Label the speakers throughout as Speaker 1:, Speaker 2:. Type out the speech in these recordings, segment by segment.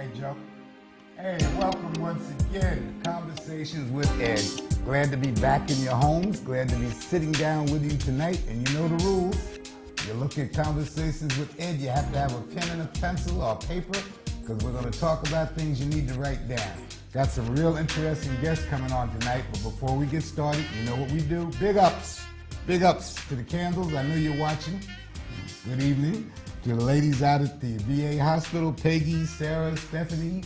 Speaker 1: Hey, Joe. Hey, welcome once again to Conversations with Ed. Glad to be back in your homes. Glad to be sitting down with you tonight. And you know the rules. You look at Conversations with Ed, you have to have a pen and a pencil or paper, because we're going to talk about things you need to write down. Got some real interesting guests coming on tonight, but before we get started, you know what we do. Big ups. Big ups to the Candles. I know you're watching. Good evening. To the ladies out at the VA hospital, Peggy, Sarah, Stephanie,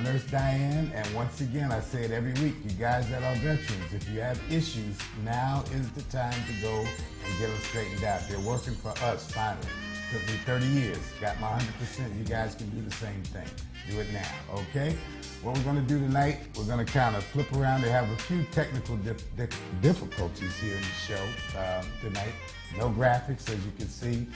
Speaker 1: Nurse Diane, and once again, I say it every week, you guys that are veterans, if you have issues, now is the time to go and get them straightened out. They're working for us, finally. Took me 30 years, got my 100%. You guys can do the same thing. Do it now, okay? What we're gonna do tonight, we're gonna kind of flip around. They have a few technical difficulties here in the show tonight. No graphics, as you can see.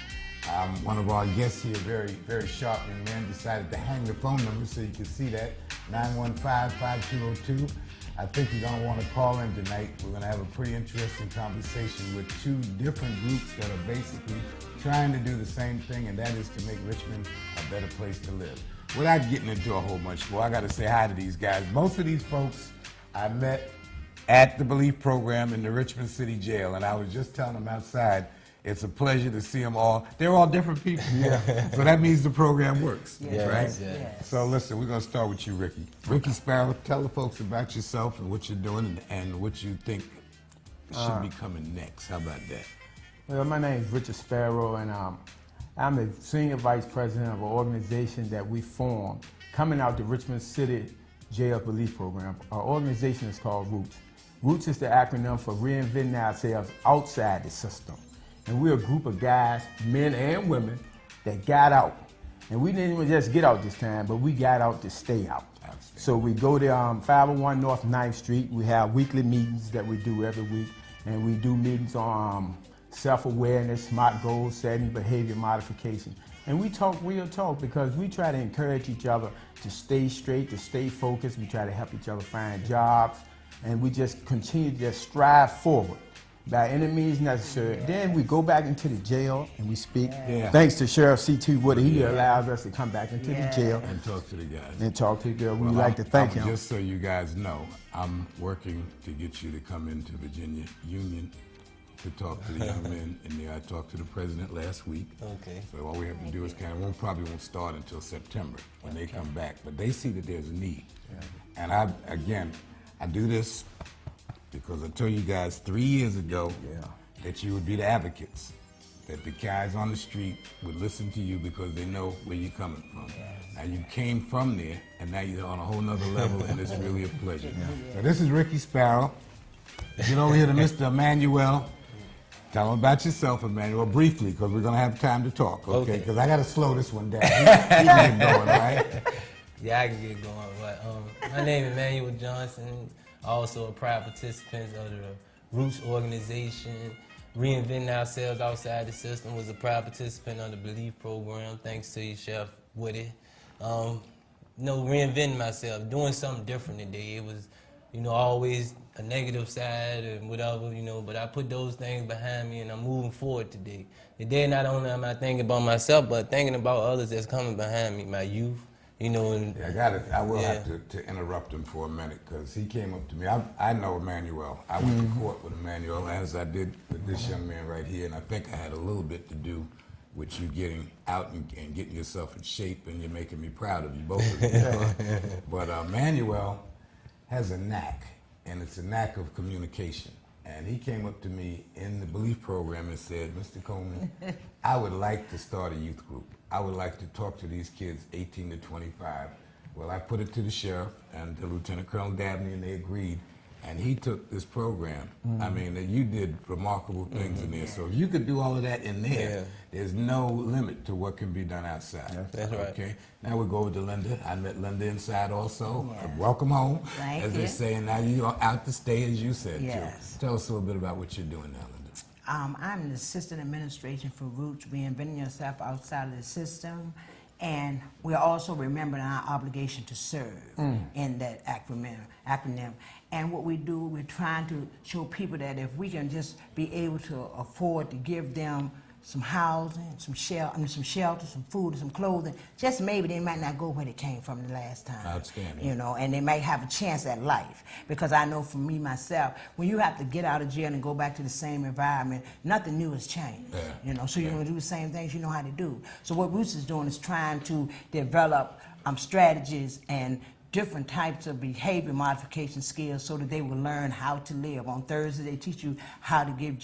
Speaker 1: One of our guests here, very sharp young man, decided to hang the phone number so you can see that, 915-5202. I think you're going to want to call in tonight. We're going to have a pretty interesting conversation with two different groups that are basically trying to do the same thing, and that is to make Richmond a better place to live. Without getting into a whole bunch more, I got to say hi to these guys. Most of these folks I met at the Belief program in the Richmond City Jail, and I was just telling them outside, it's a pleasure to see them all. They're all different people. Yeah. So that means the program works, right?
Speaker 2: Yes.
Speaker 1: So listen, we're going to start with you, Ricky. Ricky Sparrow, tell the folks about yourself and what you're doing and what you think should be coming next. How about that?
Speaker 2: Well, my name is Richard Sparrow, and I'm the Senior Vice President of an organization that we formed coming out the Richmond City Jail Belief Program. Our organization is called R.O.O.T.S. R.O.O.T.S is the acronym for Reinventing Ourselves Outside the System. And we're a group of guys, men and women, that got out. And we didn't even just get out this time, but we got out to stay out. So we go to 501 North 9th Street. We have weekly meetings that we do every week. And we do meetings on self-awareness, smart goal setting, behavior modification. And we talk real talk because we try to encourage each other to stay straight, to stay focused. We try to help each other find jobs. And we just continue to just strive forward by any means necessary. Then we go back into the jail and we speak. Thanks to Sheriff C.T. Woody, he allows us to come back into the jail
Speaker 1: and talk to the guys.
Speaker 2: And talk to the girl. We'd like to thank him.
Speaker 1: Just so you guys know, I'm working to get you to come into Virginia Union to talk to the young men in there. I talked to the president last week.
Speaker 3: Okay.
Speaker 1: So all we have to do is probably won't start until September when they come back. But they see that there's a need. And I do this because I told you guys 3 years ago that you would be the advocates, that the guys on the street would listen to you because they know where you're coming from. Now you came from there, and now you're on a whole nother level, and it's really a pleasure. So this is Ricky Sparrow. Get over here to Mr. Emmanuel. Tell him about yourself, Emmanuel, briefly, because we're going to have time to talk, okay? Because I got to slow this one down. He get going, right?
Speaker 3: Yeah, I can get going. But my name is Emmanuel Johnson. Also a proud participant of the R.O.O.T.S organization. Reinventing Ourselves Outside the System, was a proud participant of the Belief program, thanks to your Chef Woody. Reinventing myself, doing something different today. It was, always a negative side and whatever, but I put those things behind me and I'm moving forward today. Today, not only am I thinking about myself, but thinking about others that's coming behind me, my youth.
Speaker 1: I will have to interrupt him for a minute because he came up to me. I know Emmanuel. I went to court with Emmanuel, as I did with this young man right here, and I think I had a little bit to do with you getting out and getting yourself in shape, and you're making me proud of you, both of you. But Emmanuel has a knack, and it's a knack of communication. And he came up to me in the Belief program and said, Mr. Coleman, I would like to start a youth group. I would like to talk to these kids 18 to 25. Well, I put it to the sheriff and to Lieutenant Colonel Dabney, and they agreed. And he took this program. I mean, you did remarkable things in there. So if you could do all of that in there, there's no limit to what can be done outside.
Speaker 3: That's right.
Speaker 1: Okay. Now we go over to Linda. I met Linda inside also. Welcome home, as they say. And now you're out to stay, as you said, too. Tell us a little bit about what you're doing now, Linda.
Speaker 4: I'm an assistant administration for R.O.O.T.S, Reinventing Yourself Outside of the System. And we're also remembering our obligation to serve in that acronym. And what we do, we're trying to show people that if we can just be able to afford to give them some housing, some shelter, some food, some clothing. Just maybe they might not go where they came from the last time.
Speaker 1: Outstanding.
Speaker 4: You know, and they might have a chance at life. Because I know for me myself, when you have to get out of jail and go back to the same environment, nothing new has changed.
Speaker 1: Yeah.
Speaker 4: You know, so you're going to do the same things you know how to do. So what R.O.O.T.S is doing is trying to develop strategies and different types of behavior modification skills so that they will learn how to live. On Thursday, they teach you how to get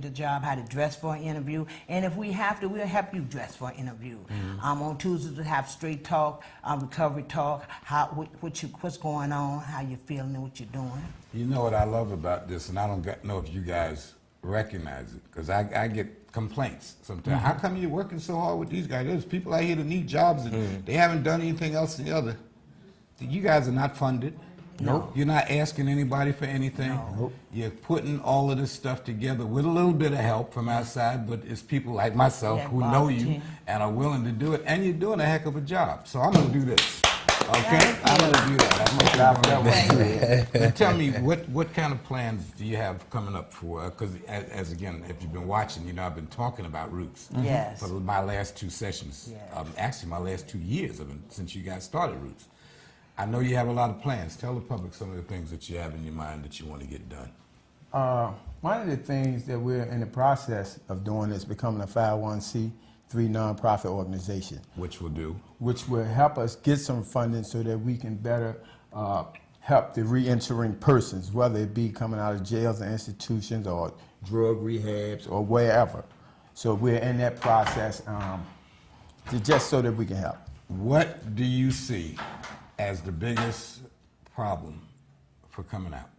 Speaker 4: the job, how to dress for an interview, and if we have to, we'll help you dress for an interview. On Tuesdays, we have straight talk, recovery talk, what's going on, how you're feeling, and what you're doing.
Speaker 1: You know what I love about this, and I don't know if you guys recognize it, because I get complaints sometimes. How come you're working so hard with these guys? There's people out here that need jobs, and they haven't done anything else than the other. You guys are not funded.
Speaker 4: No.
Speaker 1: You're not asking anybody for anything.
Speaker 4: No.
Speaker 1: You're putting all of this stuff together with a little bit of help from outside, but it's people like myself
Speaker 4: Yeah,
Speaker 1: who know you
Speaker 4: volunteer.
Speaker 1: and are willing to do it, and you're doing a heck of a job. So I'm going to do this. Okay? I'm going to do that. Now tell me, what kind of plans do you have coming up for, because as again, if you've been watching, you know I've been talking about R.O.O.T.S.
Speaker 4: Yes.
Speaker 1: for my last 2 sessions.
Speaker 4: Yes.
Speaker 1: Actually, my last 2 years since you guys started R.O.O.T.S. I know you have a lot of plans. Tell the public some of the things that you have in your mind that you want to get done.
Speaker 2: One of the things that we're in the process of doing is becoming a 501c3 nonprofit organization.
Speaker 1: Which will do?
Speaker 2: Which will help us get some funding so that we can better help the re-entering persons, whether it be coming out of jails and institutions or drug rehabs or wherever. So we're in that process just so that we can help.
Speaker 1: What do you see as the biggest problem for coming out?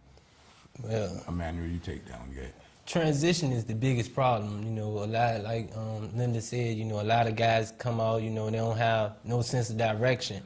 Speaker 3: Well,
Speaker 1: Emmanuel, you take that one, go ahead.
Speaker 3: transition is the biggest problem. You know, a lot, like Linda said, you know, a lot of guys come out, you know, they don't have no sense of direction.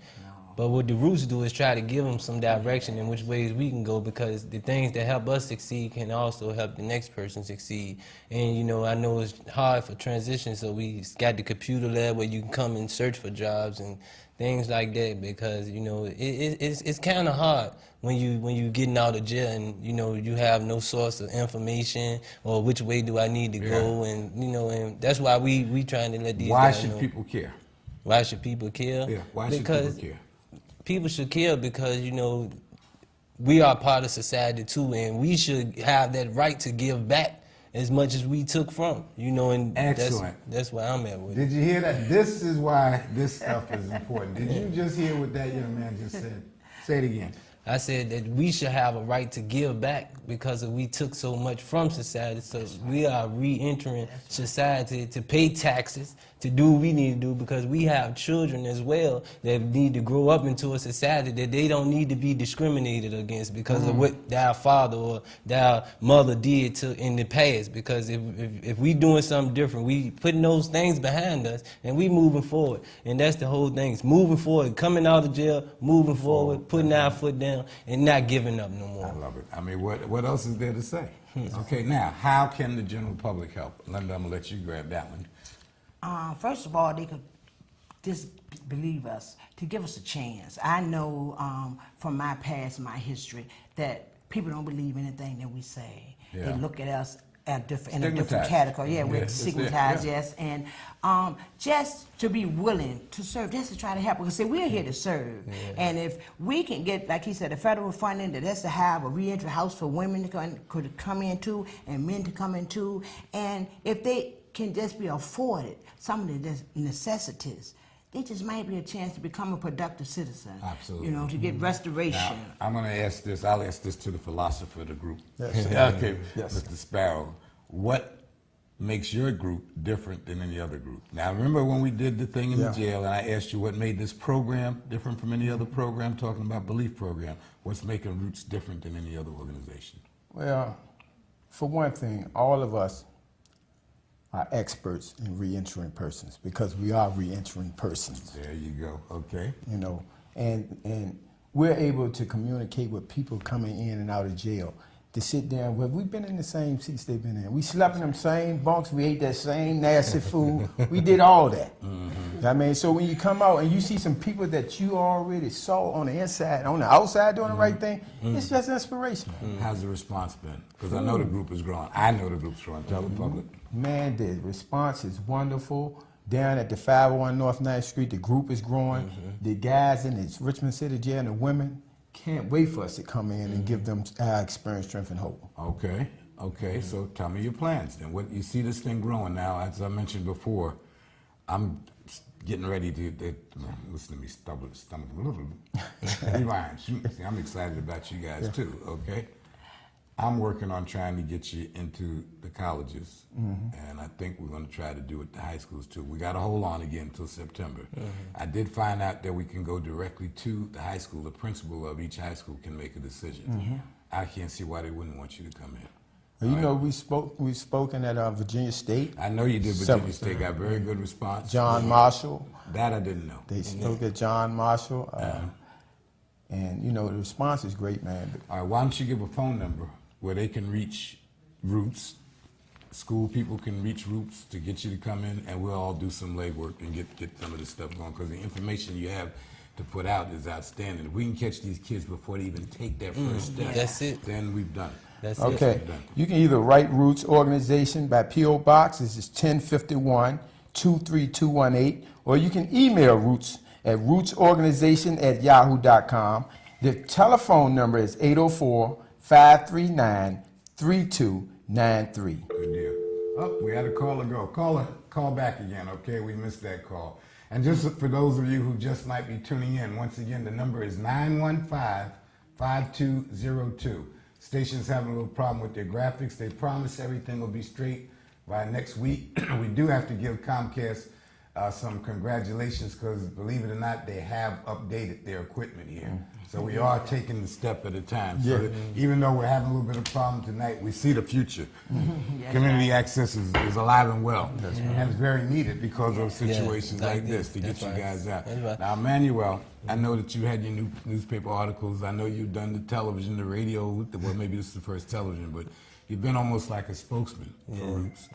Speaker 3: But what the R.O.O.T.S do is try to give them some direction in which ways we can go, because the things that help us succeed can also help the next person succeed. And, you know, I know it's hard for transition, so we got the computer lab where you can come and search for jobs and things like that, because, you know, it's kind of hard when you getting out of jail and, you know, you have no source of information or which way do I need to go, and, you know, and that's why we trying to let these guys know.
Speaker 1: Why should people care?
Speaker 3: Why should people care?
Speaker 1: Yeah, why should people care?
Speaker 3: People should care because, you know, we are part of society too, and we should have that right to give back as much as we took from, you know, and
Speaker 1: Excellent.
Speaker 3: that's where I'm at with it.
Speaker 1: Did you hear that? This is why this stuff is important. Did you just hear what that young man just said? Say it again.
Speaker 3: I said that we should have a right to give back because we took so much from society. So we are re-entering society to pay taxes, to do what we need to do, because we have children as well that need to grow up into a society that they don't need to be discriminated against because of what their father or their mother did in the past. Because if we doing something different, we putting those things behind us and we moving forward. And that's the whole thing. It's moving forward, coming out of jail, moving forward, putting our foot down, and not giving up no more.
Speaker 1: I love it. I mean, what else is there to say? Okay, now, how can the general public help? Linda, I'm going to let you grab that one.
Speaker 4: First of all, they could just believe us, to give us a chance. I know from my past, my history, that people don't believe anything that we say.
Speaker 1: Yeah.
Speaker 4: They look at us in a different
Speaker 1: Stigmatized.
Speaker 4: category. Yeah, we're
Speaker 1: Yes, it's
Speaker 4: stigmatized,
Speaker 1: there, yeah.
Speaker 4: yes. And just to be willing to serve, just to try to help. Because see, we're here to serve.
Speaker 3: Yeah.
Speaker 4: And if we can get, like he said, the federal funding that's to have a reentry house for women to come into and men to come into, and if they can just be afforded some of the necessities, they just might be a chance to become a productive citizen.
Speaker 1: Absolutely.
Speaker 4: You know, to get restoration.
Speaker 1: Now, I'm going to ask this. I'll ask this to the philosopher of the group.
Speaker 2: Yes.
Speaker 1: Okay,
Speaker 2: Yes.
Speaker 1: Mr. Sparrow. What makes your group different than any other group? Now, remember when we did the thing in the jail, and I asked you what made this program different from any other program, talking about belief program. What's making R.O.O.T.S different than any other organization?
Speaker 2: Well, for one thing, all of us are experts in re-entering persons because we are re-entering persons.
Speaker 1: There you go. Okay.
Speaker 2: You know, and we're able to communicate with people coming in and out of jail to sit down with. We've been in the same seats they've been in. We slept in them same bunks. We ate that same nasty food. We did all that. I mean, so when you come out and you see some people that you already saw on the inside, on the outside doing the right thing, it's just inspiration.
Speaker 1: How's the response been? Because I know the group is growing. I know the group's growing. Tell the public.
Speaker 2: Man, the response is wonderful. Down at the 501 North 9th Street, the group is growing. The guys in the Richmond City Jail and the women can't wait for us to come in and give them our experience, strength, and hope.
Speaker 1: Okay. So tell me your plans. Then, what you see this thing growing now? As I mentioned before, I'm getting ready to listen to me stomach. Rewind. See, I'm excited about you guys too. Okay. I'm working on trying to get you into the colleges, and I think we're going to try to do it the high schools too. We got to hold on again until September. I did find out that we can go directly to the high school. The principal of each high school can make a decision. I can't see why they wouldn't want you to come in.
Speaker 2: Well, you know, we've spoken at Virginia State.
Speaker 1: I know you did. Virginia State got very good response.
Speaker 2: John Marshall.
Speaker 1: That I didn't know.
Speaker 2: They spoke at John Marshall, and you know the response is great, man.
Speaker 1: All right, why don't you give a phone number where they can reach Roots, school people can reach Roots to get you to come in, and we'll all do some legwork and get some of this stuff going, because the information you have to put out is outstanding. If we can catch these kids before they even take that first step,
Speaker 3: that's it.
Speaker 1: Then we've done it.
Speaker 3: That's
Speaker 2: Okay,
Speaker 3: it.
Speaker 2: you can either write Roots Organization by P.O. Box, this is 1051 23218, or you can email Roots at rootsorganization@yahoo.com. The telephone number is 804-539-3293.
Speaker 1: Good deal. Oh, we had a caller go. Call back again, okay? We missed that call. And just for those of you who just might be tuning in, once again, the number is 915-5202. Station's having a little problem with their graphics. They promise everything will be straight by next week. We do have to give Comcast some congratulations, because believe it or not, they have updated their equipment here. So we are taking the step at a time. So that even though we're having a little bit of problem tonight, we see the future. Community access is alive and well. And it's very needed because of situations like this to get you guys out. Now, Emmanuel, I know that you had your newspaper articles. I know you've done the television, the radio. Well, maybe this is the first television, but you've been almost like a spokesman for Roots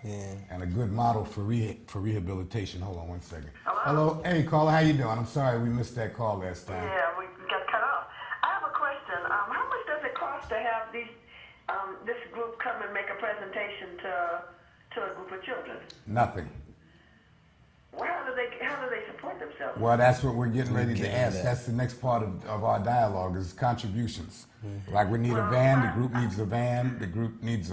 Speaker 1: and a good model for rehabilitation. Hold on one second. Hello. Hey, caller, how you doing? I'm sorry we missed that call last time.
Speaker 5: Yeah, we got cut off. I have a question. How much does it cost to have this group come and make a presentation to a group of children?
Speaker 1: Nothing.
Speaker 5: Well, how do they support themselves?
Speaker 1: Well, that's what we're getting ready to ask. That's the next part of our dialogue is contributions. Like we need a van, the group needs a van, the group needs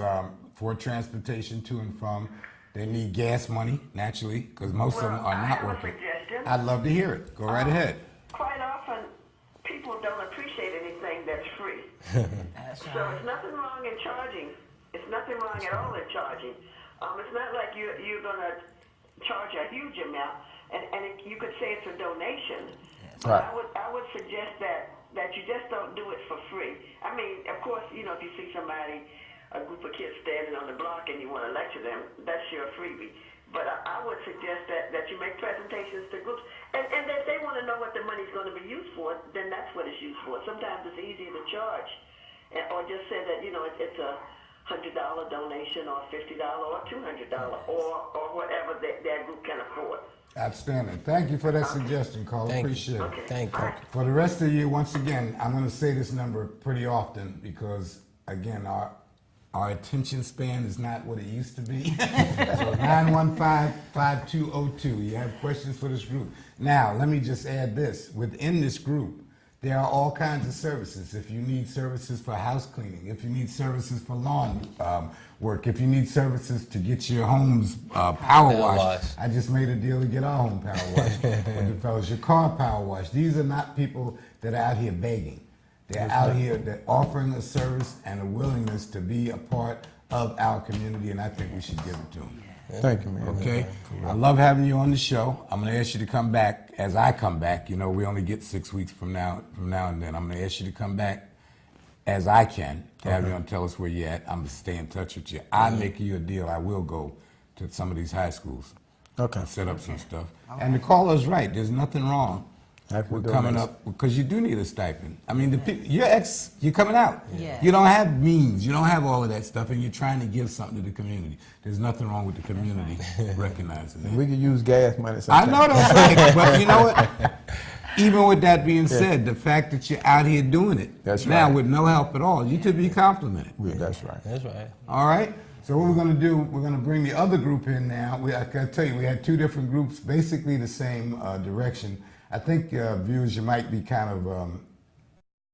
Speaker 1: for transportation to and from. They need gas money, naturally, because most of them are not working. I'd love to hear it. Go right ahead.
Speaker 5: Quite often, people don't appreciate anything that's free. So there's nothing wrong in charging. It's nothing wrong at all in charging. It's not like you're going to charge a huge amount, and you could say it's a donation. But I would suggest that you just don't do it for free. I mean, of course, you know, if you see somebody, a group of kids standing on the block and you want to lecture them, that's your freebie. But I would suggest that you make presentations to groups, and if they want to know what the money's going to be used for, then that's what it's used for. Sometimes it's easier to charge, or just say that, you know, it's a $100 donation or $50 or $200 or whatever that group can afford.
Speaker 1: Outstanding. Thank you for that suggestion, caller. Appreciate it.
Speaker 3: Thank you.
Speaker 1: For the rest of you, once again, I'm going to say this number pretty often because, again, our attention span is not what it used to be. So 915-5202. You have questions for this group. Now, let me just add this. Within this group, there are all kinds of services. If you need services for house cleaning, if you need services for lawn work, if you need services to get your home's power washed. I just made a deal to get our home power washed with the fellas. Your car power washed. These are not people that are out here begging. They're out here that offering a service and a willingness to be a part of our community, and I think we should give it to them.
Speaker 2: Thank you, man.
Speaker 1: Okay? I love having you on the show. I'm going to ask you to come back as I come back. You know, we only get 6 weeks from now and then. I'm going to ask you to come back as I can to have you on, tell us where you're at. I'm going to stay in touch with you. I'll make you a deal. I will go to some of these high schools and set up some stuff. And the caller's right. There's nothing wrong
Speaker 2: After
Speaker 1: We're coming
Speaker 2: donation.
Speaker 1: up because you do need a stipend. I mean, you're coming out.
Speaker 4: Yeah.
Speaker 1: You don't have means. You don't have all of that stuff, and you're trying to give something to the community. There's nothing wrong with the community recognizing that.
Speaker 2: We could use gas money
Speaker 1: I
Speaker 2: sometimes.
Speaker 1: know that's right, but you know what? Even with that being said, the fact that you're out here doing it
Speaker 2: That's
Speaker 1: now
Speaker 2: right.
Speaker 1: with no help at all, you could be complimented.
Speaker 2: That's right.
Speaker 3: That's right.
Speaker 1: All right. So what we're going to do, we're going to bring the other group in now. I got to tell you, we had two different groups, basically the same direction. I think viewers, you might be kind of